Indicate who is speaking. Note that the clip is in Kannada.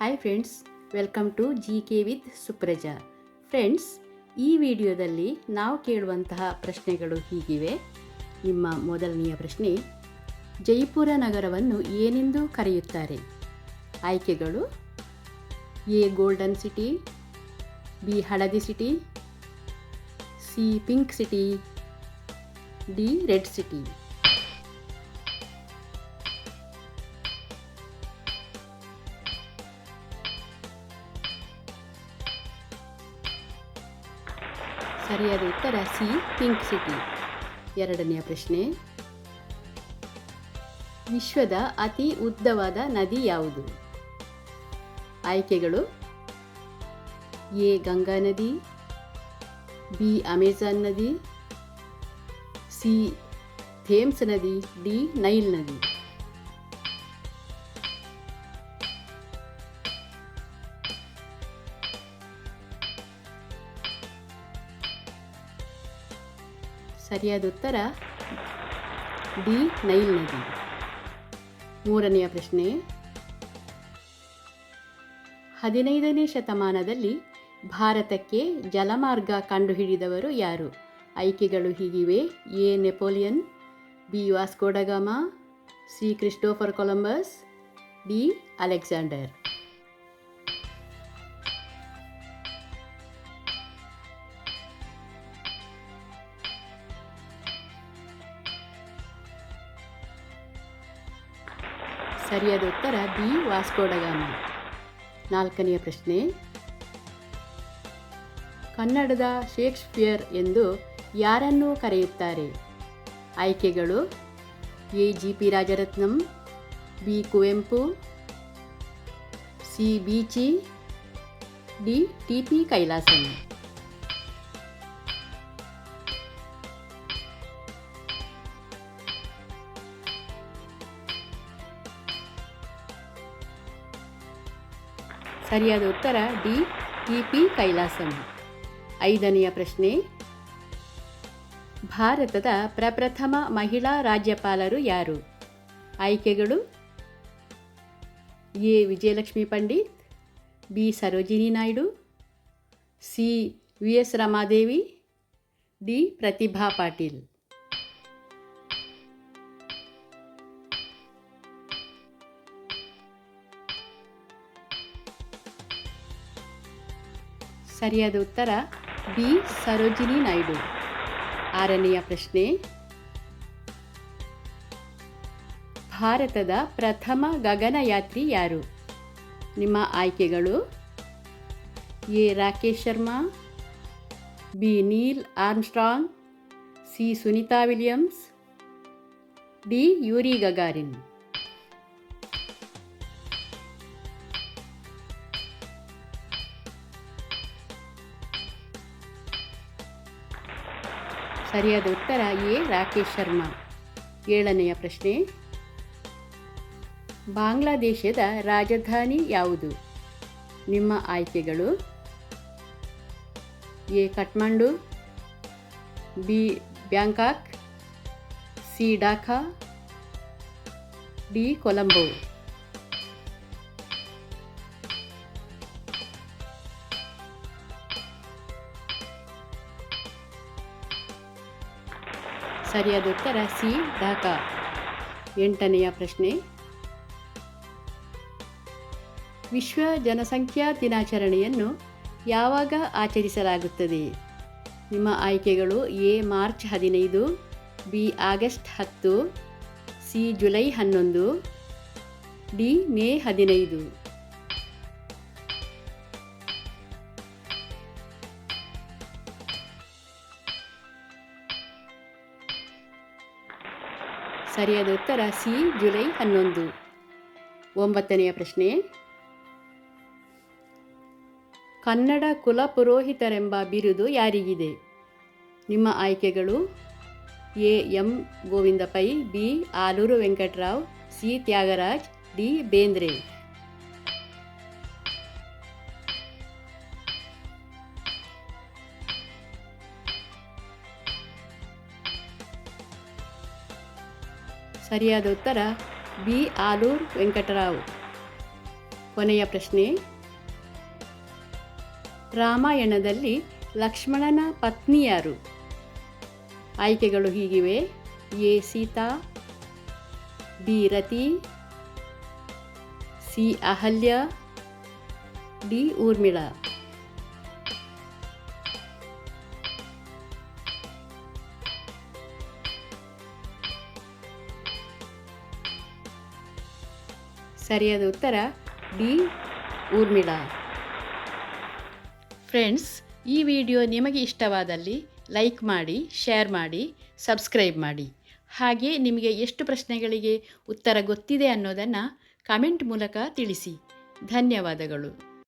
Speaker 1: Hi friends, welcome to G K with Supraja. Friends, ಈ ವಿಡಿಯೋದಲ್ಲಿ ನಾವು ಕೇಳುವಂತಹ ಪ್ರಶ್ನೆಗಳು ಹೀಗಿವೆ. ನಿಮ್ಮ ಮೊದಲನೆಯ ಪ್ರಶ್ನೆ: ಜೈಪುರ ನಗರವನ್ನು ಏನೆಂದು ಕರೆಯುತ್ತಾರೆ? ಆಯ್ಕೆಗಳು: ಎ ಗೋಲ್ಡನ್ ಸಿಟಿ, ಬಿ ಹಳದಿ city, C pink city, D red city. ಸರಿಯಾದ ಉತ್ತರ ಸಿ ಪಿಂಕ್ ಸಿಟಿ. ಎರಡನೆಯ ಪ್ರಶ್ನೆ: ವಿಶ್ವದ ಅತಿ ಉದ್ದವಾದ ನದಿ ಯಾವುದು? ಆಯ್ಕೆಗಳು: ಎ ಗಂಗಾ ನದಿ, ಬಿ ಅಮೆಜಾನ್ ನದಿ, ಸಿ ಥೇಮ್ಸ್ ನದಿ, ಡಿ ನೈಲ್ ನದಿ. ಸರಿಯಾದ ಉತ್ತರ ಡಿ ನೈಲ್ ನದಿ. ಮೂರನೆಯ ಪ್ರಶ್ನೆ: 15ನೇ ಶತಮಾನದಲ್ಲಿ ಭಾರತಕ್ಕೆ ಜಲಮಾರ್ಗ ಕಂಡುಹಿಡಿದವರು ಯಾರು? ಆಯ್ಕೆಗಳು ಹೀಗಿವೆ: ಎ ನೆಪೋಲಿಯನ್, ಬಿ ವಾಸ್ಕೋ ಡ gamma, C Christopher Columbus, D Alexander. ಸರಿಯಾದ ಉತ್ತರ ಬಿ ವಾಸ್ಕೋ ಡ ಗಾಮಾ. ನಾಲ್ಕನೆಯ ಪ್ರಶ್ನೆ: ಕನ್ನಡದ ಶೇಕ್ಸ್ಪಿಯರ್ ಎಂದು ಯಾರನ್ನು ಕರೆಯುತ್ತಾರೆ? ಆಯ್ಕೆಗಳು: A G P Rajaratnam, B Kuvempu, C Beechi, D T P Kailasam. ಸರಿಯಾದ ಉತ್ತರ ಡಿ ಟಿ ಪಿ ಕೈಲಾಸಂ. ಐದನೆಯ ಪ್ರಶ್ನೆ: ಭಾರತದ ಪ್ರಪ್ರಥಮ ಮಹಿಳಾ ರಾಜ್ಯಪಾಲರು ಯಾರು? ಆಯ್ಕೆಗಳು: A Vijayalakshmi Pandit, B Sarojini Naidu, C V S Ramadevi, D Pratibha Patil. ಸರಿಯಾದ ಉತ್ತರ ಬಿ ಸರೋಜಿನಿ ನಾಯ್ಡು. ಆರನೆಯ ಪ್ರಶ್ನೆ: ಭಾರತದ ಪ್ರಥಮ ಗಗನಯಾತ್ರಿ ಯಾರು? ನಿಮ್ಮ ಆಯ್ಕೆಗಳು: A Rakesh Sharma, B Neil Armstrong, C Sunita Williams, D Yuri Gagarin. ಸರಿಯಾದ ಉತ್ತರ ಎ ರಾಕೇಶ್ ಶರ್ಮಾ. ಏಳನೆಯ ಪ್ರಶ್ನೆ: ಬಾಂಗ್ಲಾದೇಶದ ರಾಜಧಾನಿ ಯಾವುದು? ನಿಮ್ಮ ಆಯ್ಕೆಗಳು: A Kathmandu, B Bangkok, C Dhaka, D Colombo. ಸರಿಯಾದ ಉತ್ತರ ಸಿ ಢಾಕಾ. ಎಂಟನೆಯ ಪ್ರಶ್ನೆ: ವಿಶ್ವ ಜನಸಂಖ್ಯಾ ದಿನಾಚರಣೆಯನ್ನು ಯಾವಾಗ ಆಚರಿಸಲಾಗುತ್ತದೆ? ನಿಮ್ಮ ಆಯ್ಕೆಗಳು: A March 15, B August 10, C July 11, D May 15. ಸರಿಯಾದ ಉತ್ತರ ಸಿ ಜುಲೈ 11. ಒಂಬತ್ತನೆಯ ಪ್ರಶ್ನೆ: ಕನ್ನಡ ಕುಲ ಪುರೋಹಿತರೆಂಬ ಬಿರುದು ಯಾರಿಗಿದೆ? ನಿಮ್ಮ ಆಯ್ಕೆಗಳು: A M Govinda Pai, B Aluru Venkatarao, C Tyagaraj, D Bendre. ಸರಿಯಾದ ಉತ್ತರ ಬಿ ಆಲೂರು ವೆಂಕಟರಾವ್. ಕೊನೆಯ ಪ್ರಶ್ನೆ, ರಾಮಾಯಣದಲ್ಲಿ ಲಕ್ಷ್ಮಣನ ಪತ್ನಿ ಯಾರು? ಆಯ್ಕೆಗಳು ಹೀಗಿವೆ: A Sita, B Rati, C Ahalya, D Urmila. ಸರಿಯಾದ ಉತ್ತರ ಡಿ ಊರ್ಮಿಳಾ. ಫ್ರೆಂಡ್ಸ್, ಈ ವಿಡಿಯೋ ನಿಮಗೆ ಇಷ್ಟವಾದಲ್ಲಿ ಲೈಕ್ ಮಾಡಿ, ಶೇರ್ ಮಾಡಿ, ಸಬ್ಸ್ಕ್ರೈಬ್ ಮಾಡಿ. ಹಾಗೆ ನಿಮಗೆ ಎಷ್ಟು ಪ್ರಶ್ನೆಗಳಿಗೆ ಉತ್ತರ ಗೊತ್ತಿದೆ ಅನ್ನೋದನ್ನು ಕಾಮೆಂಟ್ ಮೂಲಕ ತಿಳಿಸಿ. ಧನ್ಯವಾದಗಳು.